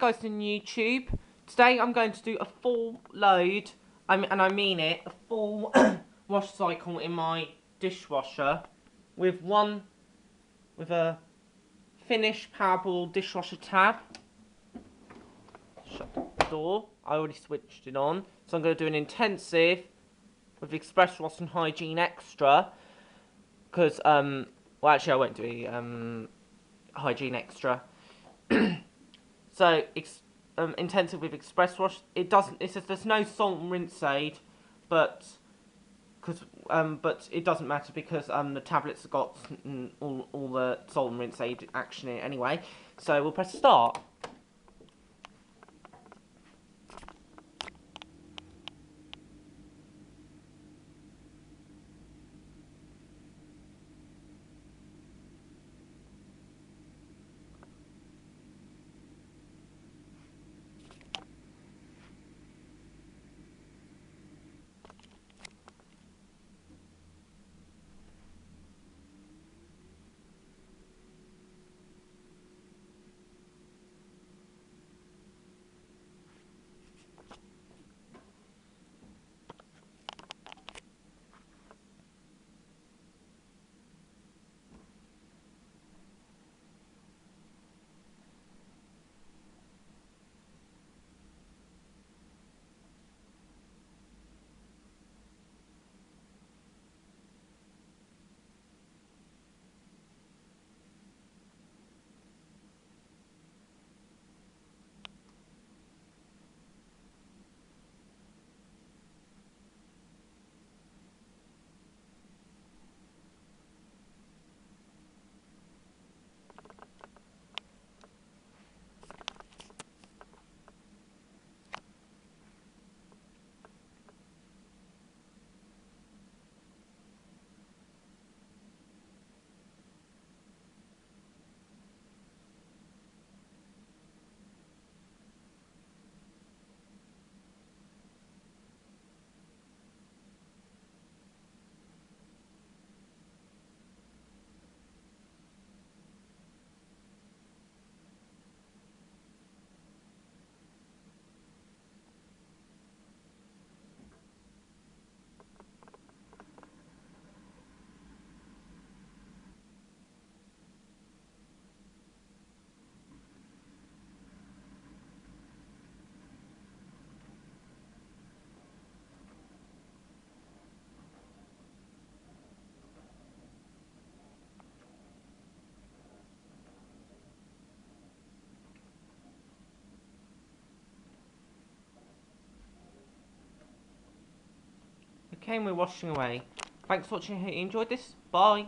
guys on YouTube. Today I'm going to do a full load, and I mean it, a full wash cycle in my dishwasher with a finished Powerball dishwasher tab. Shut the door. I already switched it on. So I'm going to do an intensive with Express Wash and Hygiene Extra. Because, well actually I won't do Hygiene Extra. So, intensive with Express Wash. It says there's no salt and rinse aid, but it doesn't matter because the tablets have got all the salt and rinse aid action in it anyway. So we'll press start. Okay, and we're washing away. Thanks for watching. I hope you enjoyed this. Bye.